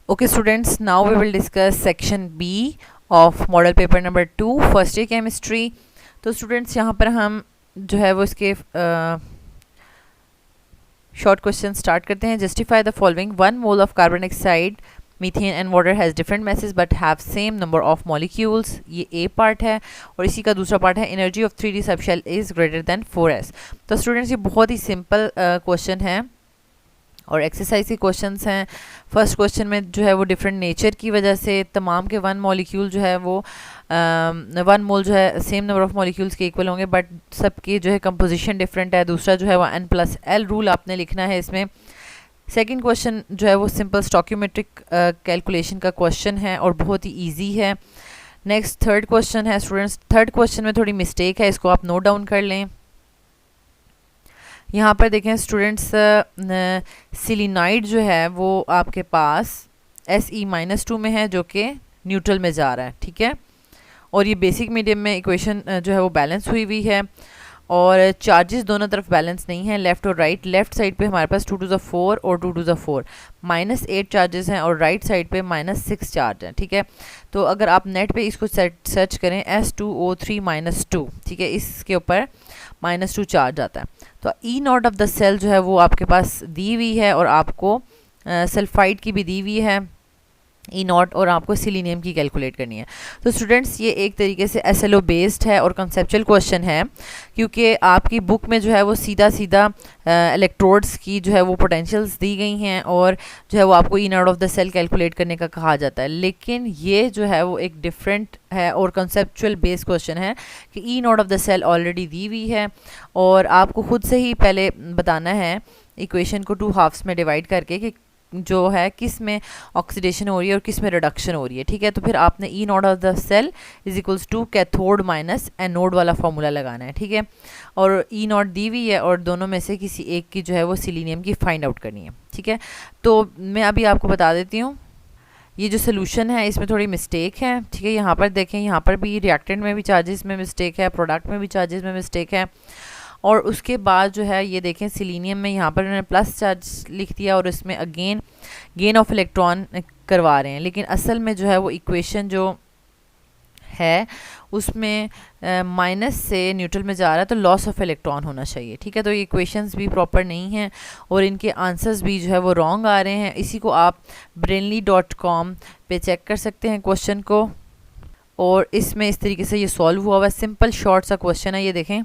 Okay students, now we will discuss section B of model paper number 2 first year chemistry. तो students यहाँ पर हम जो है वो इसके शॉर्ट क्वेश्चन स्टार्ट करते हैं। Justify the following, 1 mole of carbon dioxide, methane and water has different message but have same number of molecules. ये ए पार्ट है और इसी का दूसरा पार्ट है energy of 3D subshell is greater than 4s। तो स्टूडेंट्स ये बहुत ही सिंपल क्वेश्चन है और एक्सरसाइज के क्वेश्चंस हैं। फर्स्ट क्वेश्चन में जो है वो डिफरेंट नेचर की वजह से तमाम के 1 मॉलिक्यूल जो है वो 1 मोल जो है सेम नंबर ऑफ मॉलिक्यूल्स के इक्वल होंगे, बट सबकी जो है कंपोजिशन डिफरेंट है। दूसरा जो है वो n+l रूल आपने लिखना है इसमें। सेकंड क्वेश्चन जो है वो सिंपल स्टॉक्योमेट्रिक कैलकुलेशन का क्वेश्चन है और बहुत ही ईजी है। नेक्स्ट थर्ड क्वेश्चन है स्टूडेंट्स, थर्ड क्वेश्चन में थोड़ी मिस्टेक है, इसको आप नोट डाउन कर लें। यहाँ पर देखें स्टूडेंट्स, सिलिनाइड जो है वो आपके पास Se-2 में है जो कि न्यूट्रल में जा रहा है, ठीक है। और ये बेसिक मीडियम में इक्वेशन जो है वो बैलेंस हुई हुई है और चार्जेस दोनों तरफ बैलेंस नहीं है, लेफ़्ट और राइट। लेफ़्ट साइड पे हमारे पास 2 to the 4 और 2 to the 4 -8 चार्जेस हैं और राइट साइड पे -6 चार्ज हैं, ठीक है। तो अगर आप नेट पे इसको सर्च करें S2O3-2, ठीक है, इसके ऊपर -2 चार्ज आता है। तो E0 ऑफ द सेल जो है वो आपके पास दी हुई है और आपको सल्फाइड की भी दी हुई है E0 और आपको सिलीनियम की कैलकुलेट करनी है। तो स्टूडेंट्स ये एक तरीके से SLO बेस्ड है और कंसेप्चुअल क्वेश्चन है, क्योंकि आपकी बुक में जो है वो सीधा इलेक्ट्रोड्स की जो है वो पोटेंशियल्स दी गई हैं और जो है वो आपको E0 of the cell calculate करने का कहा जाता है। लेकिन ये जो है वो एक डिफरेंट है और कंसेप्चुअल बेस्ड क्वेश्चन है कि E0 of the cell already दी हुई है और आपको खुद से ही पहले बताना है इक्वेशन को 2 हाफ्स में डिवाइड करके कि जो है किस में ऑक्सीडेशन हो रही है और किस में रिडक्शन हो रही है, ठीक है। तो फिर आपने E0 of the cell is equals to cathode minus anode वाला फॉर्मूला लगाना है, ठीक है। और E0 दी हुई है और दोनों में से किसी एक की जो है वो सिलीनियम की फाइंड आउट करनी है, ठीक है। तो मैं अभी आपको बता देती हूँ, ये जो सोल्यूशन है इसमें थोड़ी मिस्टेक है, ठीक है। यहाँ पर देखें, यहाँ पर भी रिएक्टेंट में भी चार्जेस में मिस्टेक है, प्रोडक्ट में भी चार्जेस में मिस्टेक है। और उसके बाद जो है ये देखें सिलीनियम में यहाँ पर उन्होंने प्लस चार्ज लिख दिया और इसमें अगेन गेन ऑफ इलेक्ट्रॉन करवा रहे हैं, लेकिन असल में जो है वो इक्वेशन जो है उसमें माइनस से न्यूट्रल में जा रहा है, तो लॉस ऑफ इलेक्ट्रॉन होना चाहिए, ठीक है। तो ये इक्वेशंस भी प्रॉपर नहीं हैं और इनके आंसर्स भी जो है वो रॉन्ग आ रहे हैं। इसी को आप brainly.com पे चेक कर सकते हैं क्वेश्चन को, और इसमें इस तरीके से ये सॉल्व हुआ हुआ है। सिंपल शॉर्ट सा क्वेश्चन है, ये देखें।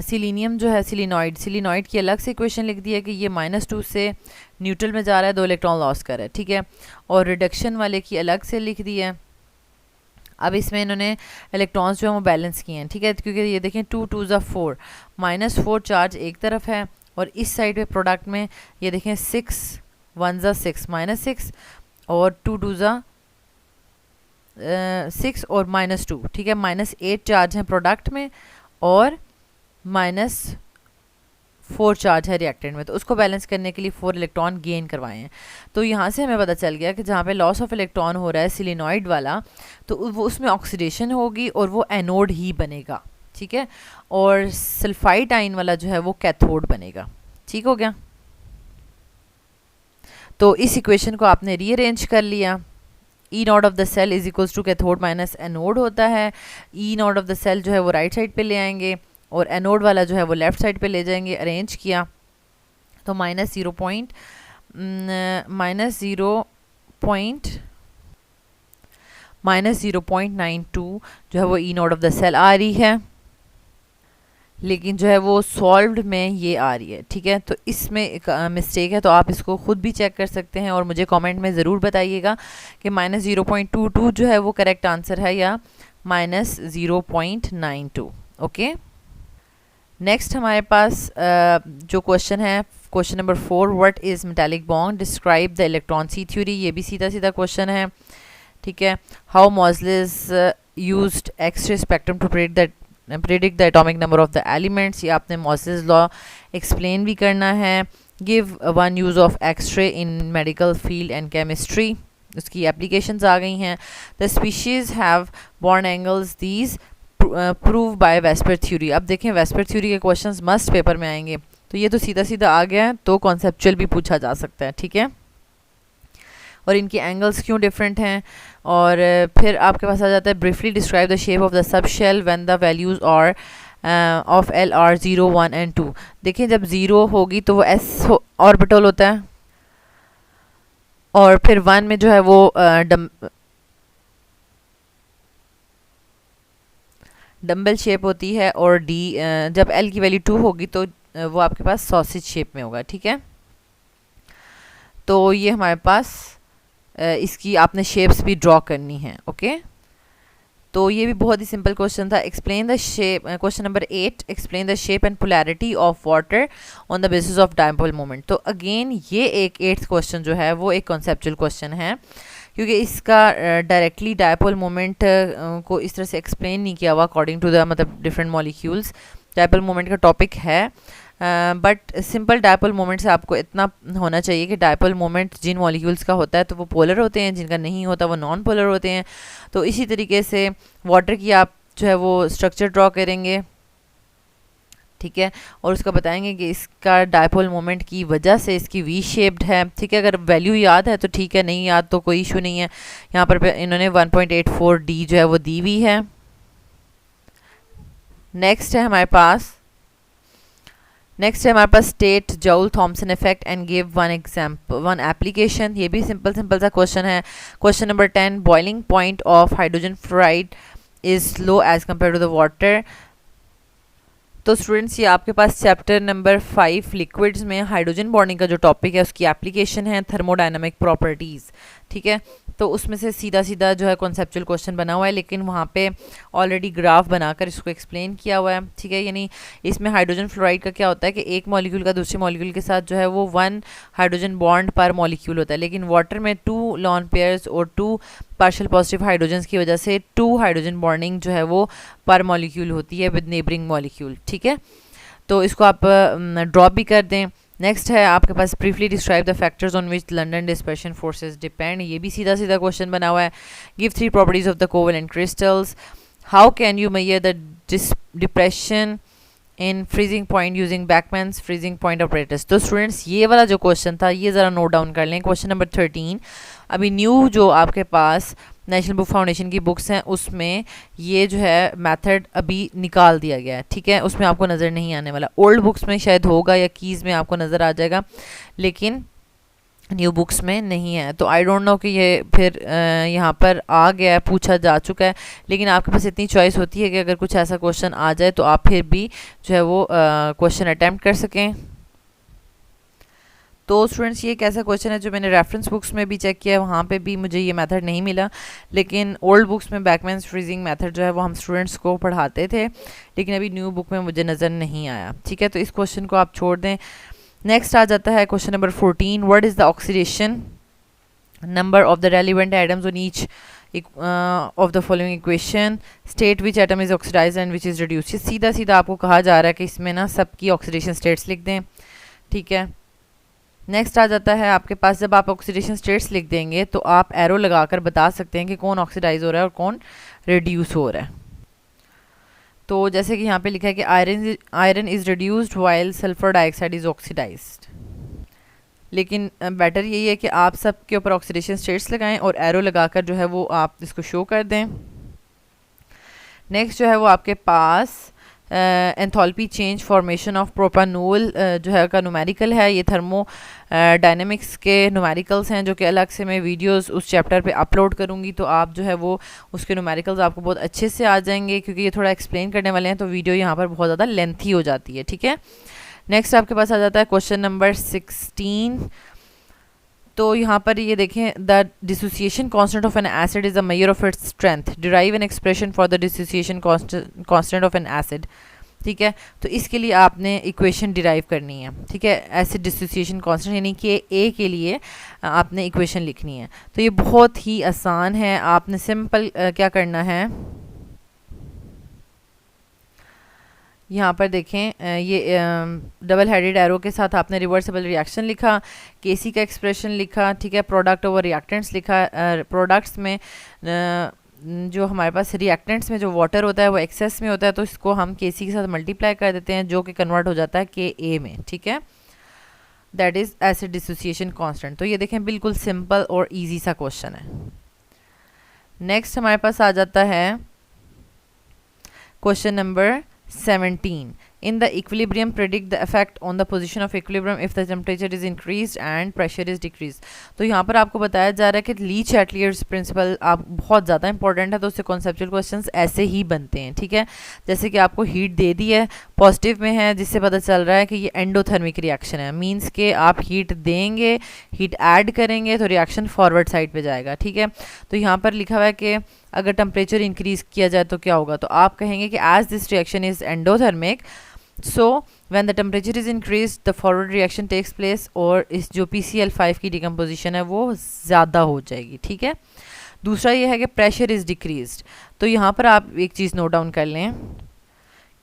सिलीनियम जो है सिलिनॉइड की अलग से इक्वेशन लिख दी है कि ये -2 से न्यूट्रल में जा रहा है, 2 इलेक्ट्रॉन लॉस कर रहा है, ठीक है। और रिडक्शन वाले की अलग से लिख दी है। अब इसमें इन्होंने इलेक्ट्रॉन्स जो है वो बैलेंस किए हैं, ठीक है, क्योंकि ये देखें 2 to the 4 -4 चार्ज एक तरफ है और इस साइड पे प्रोडक्ट में ये देखें 6 1 6 -6 और 2 to the 6 और -2, ठीक है। -8 चार्ज हैं प्रोडक्ट में और -4 चार्ज है रिएक्टेंट में, तो उसको बैलेंस करने के लिए 4 इलेक्ट्रॉन गेन करवाए हैं। तो यहाँ से हमें पता चल गया कि जहाँ पे लॉस ऑफ इलेक्ट्रॉन हो रहा है सिलिनॉइड वाला, तो वो उसमें ऑक्सीडेशन होगी और वो एनोड ही बनेगा, ठीक है। और सल्फाइड आयन वाला जो है वो कैथोड बनेगा, ठीक हो गया। तो इस इक्वेशन को आपने रीअरेंज कर लिया। E0 of the cell is equals to cathode minus anode होता है। E0 ऑफ द सेल जो है वो राइट साइड पे ले आएंगे और एनोड वाला जो है वो लेफ़्ट साइड पे ले जाएंगे। अरेंज किया तो -0.92 जो है वो E0 ऑफ द सेल आ रही है, लेकिन जो है वो सॉल्व्ड में ये आ रही है, ठीक है। तो इसमें एक मिस्टेक है, तो आप इसको खुद भी चेक कर सकते हैं और मुझे कमेंट में ज़रूर बताइएगा कि -0.22 जो है वो करेक्ट आंसर है या -0.92। ओके, नेक्स्ट हमारे पास जो क्वेश्चन है question number 4, what is metallic bond, describe the electron sea theory. ये भी सीधा क्वेश्चन है, ठीक है। How Moseley used x-ray spectrum to predict the atomic number of the elements. ये आपने मोज़लेस लॉ एक्सप्लेन भी करना है। Give one use of x-ray in medical field and chemistry, उसकी एप्लीकेशंस आ गई हैं। The species have bond angles, these prove by VSEPR theory. अब देखें वेस्पर थ्योरी के क्वेश्चंस मस्ट पेपर में आएंगे, तो ये तो सीधा आ गया है, तो कॉन्सेप्चुअल भी पूछा जा सकता है, ठीक है। और इनके एंगल्स क्यों डिफरेंट हैं। और फिर आपके पास आ जाता है briefly describe the shape of the sub shell when the values और ऑफ एल आर 0 1 एंड 2। देखिए जब 0 होगी तो वो एस ऑर्बिटल होता है, और फिर 1 में जो है वो डम्बल शेप होती है, और डी जब एल की वैल्यू 2 होगी तो वो आपके पास सॉसेज शेप में होगा। ठीक है, तो ये हमारे पास इसकी आपने शेप्स भी ड्रॉ करनी है। ओके, तो ये भी बहुत ही सिंपल क्वेश्चन था। Explain the shape, question number 8, explain the shape and polarity of water on the basis of dipole moment. तो अगेन ये एक 8th क्वेश्चन जो है वो एक कॉन्सेप्चुअल क्वेश्चन है, क्योंकि इसका डायरेक्टली डायपोल मोमेंट को इस तरह से एक्सप्लेन नहीं किया हुआ अकॉर्डिंग टू द मतलब डिफरेंट मॉलिक्यूल्स। डायपोल मोमेंट का टॉपिक है, बट सिंपल डायपोल मोमेंट से आपको इतना होना चाहिए कि डायपोल मोमेंट जिन मॉलिक्यूल्स का होता है तो वो पोलर होते हैं, जिनका नहीं होता वो नॉन पोलर होते हैं। तो इसी तरीके से वाटर की आप जो है वो स्ट्रक्चर ड्रॉ करेंगे, ठीक है, और उसका बताएंगे कि इसका डायपोल मोमेंट की वजह से इसकी वी शेप्ड है। ठीक है, अगर वैल्यू याद है तो ठीक है, नहीं याद तो कोई इशू नहीं है। यहाँ पर इन्होंने 1.84 डी जो है वो दी हुई है। नेक्स्ट है हमारे पास state Joule Thomson effect and give one example, one application. ये भी सिंपल सा क्वेश्चन है। Question number 10, boiling point of hydrogen fluoride is low as compared to the water. तो स्टूडेंट्स ये आपके पास चैप्टर नंबर 5 लिक्विड्स में हाइड्रोजन बॉन्डिंग का जो टॉपिक है उसकी एप्लीकेशन है थर्मोडायनामिक प्रॉपर्टीज़। ठीक है, तो उसमें से सीधा जो है कॉन्सेप्चुअल क्वेश्चन बना हुआ है, लेकिन वहाँ पे ऑलरेडी ग्राफ बनाकर इसको एक्सप्लेन किया हुआ है। ठीक है, यानी इसमें हाइड्रोजन फ्लोराइड का क्या होता है कि एक मॉलिक्यूल का दूसरे मॉलिक्यूल के साथ जो है वो 1 हाइड्रोजन बॉन्ड पर मॉलिक्यूल होता है, लेकिन वाटर में 2 लॉन पेयर्स और 2 पार्शियल पॉजिटिव हाइड्रोजन्स की वजह से 2 हाइड्रोजन बॉन्डिंग जो है वो पर मॉलिक्यूल होती है विद नेबरिंग मॉलिक्यूल। ठीक है, तो इसको आप ड्रॉप भी कर दें। नेक्स्ट है आपके पास briefly describe the factors on which London dispersion forces depend. ये भी सीधा क्वेश्चन बना हुआ है। Give 3 properties of the covalent crystals. How can you measure the depression in freezing point using Beckmann's freezing point operators. तो students ये वाला जो क्वेश्चन था ये ज़रा नोट डाउन कर लें। क्वेश्चन नंबर 13 अभी न्यू जो आपके पास नेशनल बुक फाउंडेशन की बुक्स हैं उसमें ये जो है मेथड अभी निकाल दिया गया है। ठीक है, उसमें आपको नज़र नहीं आने वाला। ओल्ड बुक्स में शायद होगा या कीज़ में आपको नज़र आ जाएगा, लेकिन न्यू बुक्स में नहीं है। तो आई डोंट नो कि ये फिर यहाँ पर आ गया है, पूछा जा चुका है, लेकिन आपके पास इतनी चॉइस होती है कि अगर कुछ ऐसा क्वेश्चन आ जाए तो आप फिर भी जो है वो क्वेश्चन अटैम्प्ट कर सकें। तो स्टूडेंट्स ये एक ऐसा क्वेश्चन है जो मैंने रेफरेंस बुक्स में भी चेक किया है, वहाँ पे भी मुझे ये मेथड नहीं मिला, लेकिन ओल्ड बुक्स में बैकमैन्स फ्रीजिंग मेथड जो है वो हम स्टूडेंट्स को पढ़ाते थे, लेकिन अभी न्यू बुक में मुझे नज़र नहीं आया। ठीक है, तो इस क्वेश्चन को आप छोड़ दें। नेक्स्ट आ जाता है question number 14, what is the oxidation number of the relevant atoms on each of the following equation. State which atom is oxidize and which is reduce. सीधा आपको कहा जा रहा है कि इसमें ना सबकी ऑक्सीडेशन स्टेट्स लिख दें। ठीक है, नेक्स्ट आ जाता है आपके पास, जब आप ऑक्सीडेशन स्टेट्स लिख देंगे तो आप एरो लगाकर बता सकते हैं कि कौन ऑक्सीडाइज हो रहा है और कौन रिड्यूस हो रहा है। तो जैसे कि यहाँ पे लिखा है कि iron is reduced while sulphur dioxide is oxidised, लेकिन बेटर यही है कि आप सब के ऊपर ऑक्सीडेशन स्टेट्स लगाएं और एरो लगाकर जो है वो आप इसको शो कर दें। नेक्स्ट जो है वो आपके पास enthalpy change formation of propanol जो है का न्यूमेरिकल है। ये थर्मो डायनेमिक्स के न्यूमेरिकल्स हैं जो कि अलग से मैं वीडियोस उस चैप्टर पे अपलोड करूँगी, तो आप जो है वो उसके न्यूमेरिकल्स आपको बहुत अच्छे से आ जाएंगे, क्योंकि ये थोड़ा एक्सप्लेन करने वाले हैं तो वीडियो यहाँ पर बहुत ज़्यादा लेंथी हो जाती है। ठीक है, नेक्स्ट आपके पास आ जाता है क्वेश्चन नंबर 16। तो यहाँ पर ये देखें, the dissociation constant of N acid is a measure of its strength, derive an expression for the dissociation constant of N acid. ठीक है, तो इसके लिए आपने इक्वेशन डिराइव करनी है। ठीक है, एसिड डिसोसिएशन कांस्टेंट यानी कि ए के लिए आपने इक्वेशन लिखनी है। तो ये बहुत ही आसान है, आपने सिंपल क्या करना है, यहाँ पर देखें ये डबल हेडेड एरो के साथ आपने रिवर्सिबल रिएक्शन लिखा, केसी का एक्सप्रेशन लिखा। ठीक है, प्रोडक्ट ओवर रिएक्टेंट्स लिखा। प्रोडक्ट्स में जो हमारे पास रिएक्टेंट्स में जो वाटर होता है वो एक्सेस में होता है, तो इसको हम केसी के साथ मल्टीप्लाई कर देते हैं जो कि कन्वर्ट हो जाता है के ए में। ठीक है, that is acid dissociation constant. तो ये देखें बिल्कुल सिंपल और इजी सा क्वेश्चन है। नेक्स्ट हमारे पास आ जाता है question number 17. In the equilibrium, predict the effect on the position of equilibrium if the temperature is increased and pressure is decreased. तो यहाँ पर आपको बताया जा रहा है कि ली चैटलियर्स प्रिंसिपल आप बहुत ज़्यादा इंपॉर्टेंट है, तो उससे कॉन्सेप्चुअल क्वेश्चंस ऐसे ही बनते हैं, ठीक है। जैसे कि आपको हीट दे दी है, पॉजिटिव में है, जिससे पता चल रहा है कि ये एंडोथर्मिक रिएक्शन है, मीन्स के आप हीट देंगे, हीट ऐड करेंगे तो रिएक्शन फॉरवर्ड साइड पे जाएगा, ठीक है। तो यहाँ पर लिखा हुआ है कि अगर टेम्परेचर इंक्रीज किया जाए तो क्या होगा, तो आप कहेंगे कि as this reaction is endothermic, so when the temperature is increase the forward reaction takes place, और इस जो PCl5 की डिकम्पोजिशन है वो ज़्यादा हो जाएगी, ठीक है। दूसरा ये है कि प्रेशर इज़ डिक्रीज्ड। तो यहाँ पर आप एक चीज़ नोट डाउन कर लें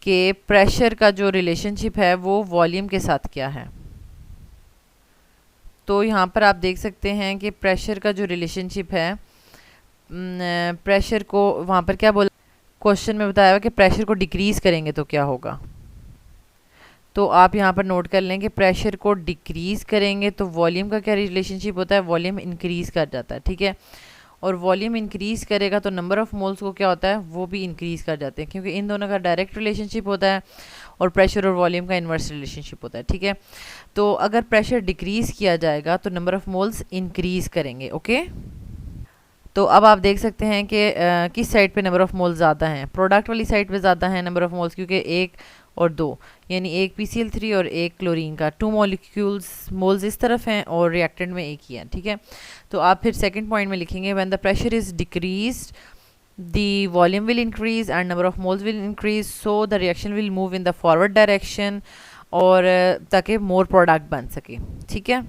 कि प्रेशर का जो रिलेशनशिप है वो वॉल्यूम के साथ क्या है। तो यहाँ पर आप देख सकते हैं कि प्रेशर का जो रिलेशनशिप है, प्रेशर को वहाँ पर क्या बोला, क्वेश्चन में बताया हुआ कि प्रेशर को डिक्रीज़ करेंगे तो क्या होगा। तो आप यहाँ पर नोट कर लें कि प्रेशर को डिक्रीज़ करेंगे तो वॉल्यूम का क्या रिलेशनशिप होता है, वॉल्यूम इंक्रीज़ कर जाता है, ठीक है। और वॉल्यूम इंक्रीज़ करेगा तो नंबर ऑफ़ मोल्स को क्या होता है, वो भी इंक्रीज़ कर जाते हैं, क्योंकि इन दोनों का डायरेक्ट रिलेशनशिप होता है और प्रेशर और वॉल्यूम का इन्वर्स रिलेशनशिप होता है, ठीक है। तो अगर प्रेशर डिक्रीज़ किया जाएगा तो नंबर ऑफ़ मोल्स इंक्रीज़ करेंगे, ओके। तो अब आप देख सकते हैं कि किस साइड पे नंबर ऑफ़ मोल्स ज़्यादा हैं, प्रोडक्ट वाली साइड पे ज़्यादा है नंबर ऑफ़ मोल्स, क्योंकि 1 और 2 यानी एक PCl3 और एक क्लोरीन का 2 मोल्स इस तरफ हैं और रिएक्टेंट में एक ही है, ठीक है। तो आप फिर सेकंड पॉइंट में लिखेंगे when the pressure is decreased the volume will increase and number of moles will increase, so the reaction will move in the forward direction, और ताकि मोर प्रोडक्ट बन सके, ठीक है।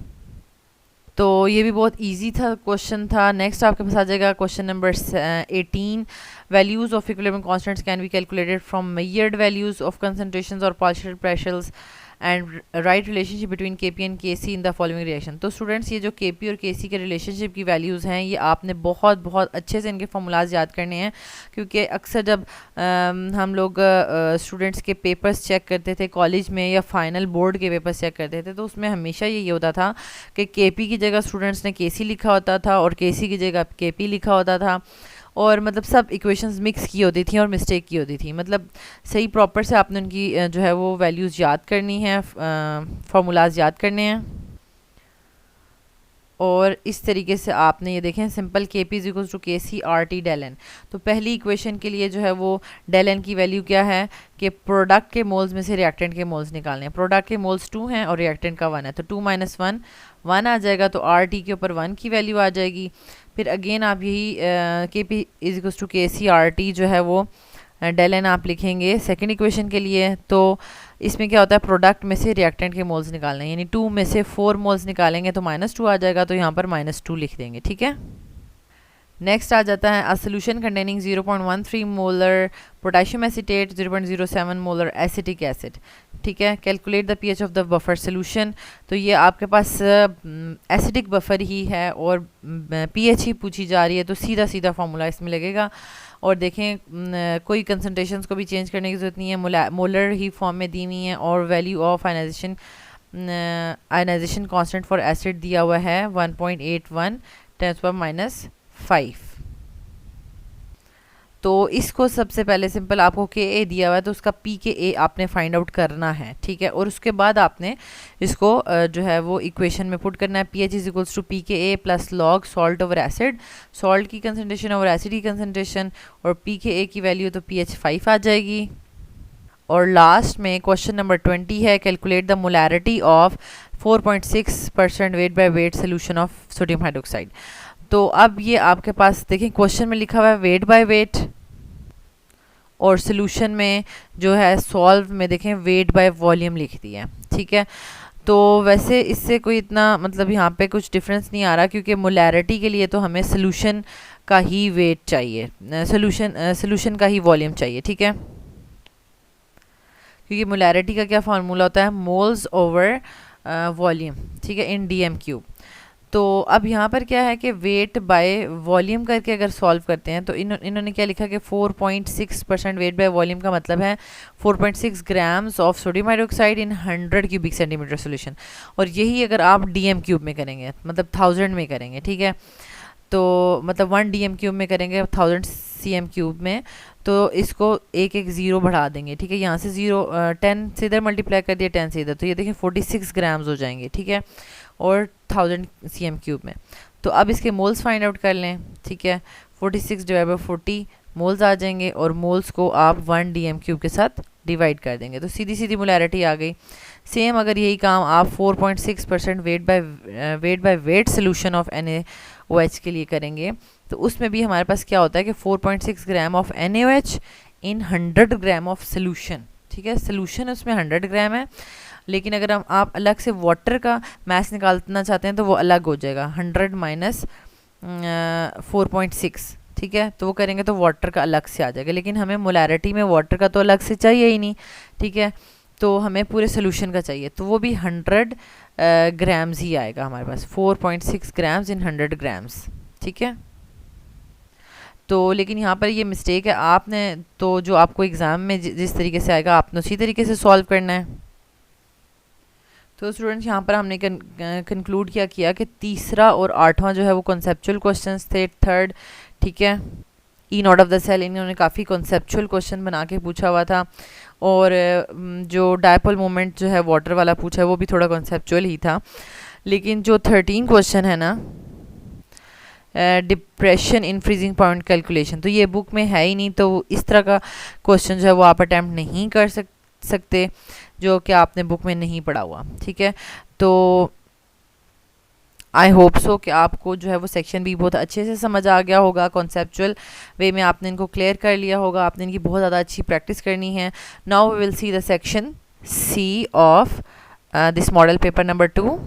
तो ये भी बहुत इजी था क्वेश्चन था। नेक्स्ट आपके पास आ जाएगा question number 18. Values of equilibrium constants can be calculated from measured values of concentrations और partial pressures and write relationship between Kp and Kc in the following reaction. तो स्टूडेंट्स ये जो Kp और Kc के रिलेशनशिप की values हैं ये आपने बहुत बहुत अच्छे से इनके फॉर्मूलाज याद करने हैं, क्योंकि अक्सर जब हम लोग स्टूडेंट्स के पेपर्स चेक करते थे कॉलेज में या फाइनल बोर्ड के पेपर्स चेक करते थे, तो उसमें हमेशा ये होता था कि Kp की जगह स्टूडेंट्स ने Kc लिखा होता था और Kc की जगह Kp लिखा होता था, और मतलब सब इक्वेशंस मिक्स की होती थी और मिस्टेक की होती थी। मतलब सही प्रॉपर से आपने उनकी जो है वो वैल्यूज़ याद करनी है, फार्मूलाज याद करने हैं, और इस तरीके से आपने ये देखें simple Kp is equals to Kc RT del n। तो पहली इक्वेशन के लिए जो है वो del n की वैल्यू क्या है कि प्रोडक्ट के मोल्स में से रिएक्टेंट के मोल्स निकालने हैं। प्रोडक्ट के मोल्स 2 हैं और रिएक्टेंट का 1 है, तो 2 - 1 1 आ जाएगा, तो RT के ऊपर 1 की वैल्यू आ जाएगी। फिर अगेन आप यही Kp is equals to Kc RT जो है वो del n आप लिखेंगे सेकेंड इक्वेशन के लिए। तो इसमें क्या होता है, प्रोडक्ट में से रिएक्टेंट के मोल्स निकालने हैं, यानी 2 में से 4 मोल्स निकालेंगे तो -2 आ जाएगा, तो यहाँ पर -2 लिख देंगे, ठीक है। नेक्स्ट आ जाता है a solution containing 0.13 molar potassium acetate, 0.07 molar acetic acid, ठीक है। Calculate the pH of the buffer solution. तो ये आपके पास एसिडिक बफर ही है और pH ही पूछी जा रही है, तो सीधा सीधा फार्मूला इसमें लगेगा। और देखें कोई कंसनट्रेशंस को भी चेंज करने की ज़रूरत नहीं है, मोलर ही फॉर्म में दी हुई हैं, और value of ionisation constant for acid दिया हुआ है 1.81 × 10⁻⁵। तो इसको सबसे पहले सिंपल आपको Ka दिया हुआ है तो उसका pKa आपने फाइंड आउट करना है, ठीक है। और उसके बाद आपने इसको जो है वो इक्वेशन में पुट करना है, pH is equals to pKa plus log salt over acid, salt की कंसनट्रेशन ओवर एसिड की कंसनट्रेशन, और pKa की वैल्यू तो pH 5 आ जाएगी। और लास्ट में क्वेश्चन नंबर 20 है, calculate the molarity of 4.6% weight by weight solution of sodium hydroxide. तो अब ये आपके पास देखें क्वेश्चन में लिखा हुआ है वेट बाय वेट, और सोल्यूशन में जो है सॉल्व में देखें वेट बाय वॉल्यूम लिख दिया है, ठीक है। तो वैसे इससे कोई इतना मतलब यहाँ पे कुछ डिफरेंस नहीं आ रहा, क्योंकि मोलैरिटी के लिए तो हमें सोल्यूशन का ही वेट चाहिए, सोल्यूशन का ही वॉल्यूम चाहिए, ठीक है। क्योंकि मोलैरिटी का क्या फार्मूला होता है, मोल्स ओवर वॉल्यूम, ठीक है, इन dm³ तो अब यहाँ पर क्या है कि वेट बाय वॉल्यूम करके अगर सॉल्व करते हैं तो इन्होंने क्या लिखा कि 4.6% वेट बाय वॉल्यूम का मतलब है 4.6 grams of sodium hydroxide in 100 cubic centimetre solution. और यही अगर आप डीएम क्यूब में करेंगे मतलब 1000 में करेंगे, ठीक है, तो मतलब 1 डीएम क्यूब में करेंगे 1000 सीएम क्यूब में, तो इसको एक एक ज़ीरो बढ़ा देंगे, ठीक है, यहाँ से 10 से इधर मल्टीप्लाई कर दिया 10 से इधर, तो ये देखिए 46 ग्राम्स हो जाएंगे, ठीक है, और 1000 सीएम क्यूब में। तो अब इसके मोल्स फाइंड आउट कर लें, ठीक है, 46 डिवाइड बाई 40 मोल्स आ जाएंगे और मोल्स को आप 1 डीएम क्यूब के साथ डिवाइड कर देंगे तो सीधी सीधी मोलैरिटी आ गई। सेम अगर यही काम आप 4.6% weight by weight solution of NaOH के लिए करेंगे तो उसमें भी हमारे पास क्या होता है कि 4.6 gram of NaOH in 100 gram of solution, ठीक है, सोल्यूशन उसमें 100 ग्राम है, लेकिन अगर आप अलग से वाटर का मास निकालना चाहते हैं तो वो अलग हो जाएगा 100 माइनस 4.6, ठीक है, तो वो करेंगे तो वाटर का अलग से आ जाएगा, लेकिन हमें मोलैरिटी में वाटर का तो अलग से चाहिए ही नहीं, ठीक है, तो हमें पूरे सोल्यूशन का चाहिए, तो वो भी 100 ग्राम्स ही आएगा हमारे पास, 4.6 ग्राम्स इन 100 ग्राम्स, ठीक है। तो लेकिन यहाँ पर ये मिस्टेक है, आपने तो जो आपको एग्ज़ाम में जिस तरीके से आएगा आपने उसी तरीके से सॉल्व करना है। तो स्टूडेंट्स यहाँ पर हमने कंक्लूड किया कि तीसरा और 8वां जो है वो कॉन्सेप्चुअल क्वेश्चंस थे, थर्ड, ठीक है, ई नॉट ऑफ द सेल इन्होंने काफ़ी कॉन्सेप्चुअल क्वेश्चन बना के पूछा हुआ था, और जो डायपोल मोमेंट जो है वाटर वाला पूछा है वो भी थोड़ा कॉन्सेप्चुअल ही था, लेकिन जो 13 क्वेश्चन है ना depression in freezing point calculation, तो ये बुक में है ही नहीं, तो इस तरह का क्वेश्चन जो है वो आप अटैम्प्ट नहीं कर सकते जो कि आपने बुक में नहीं पढ़ा हुआ, ठीक है। तो आई होप सो कि आपको जो है वो सेक्शन भी बहुत अच्छे से समझ आ गया होगा, कॉन्सेप्चुअल वे में आपने इनको क्लियर कर लिया होगा, आपने इनकी बहुत ज़्यादा अच्छी प्रैक्टिस करनी है। Now we will see the section C of this model paper number 2।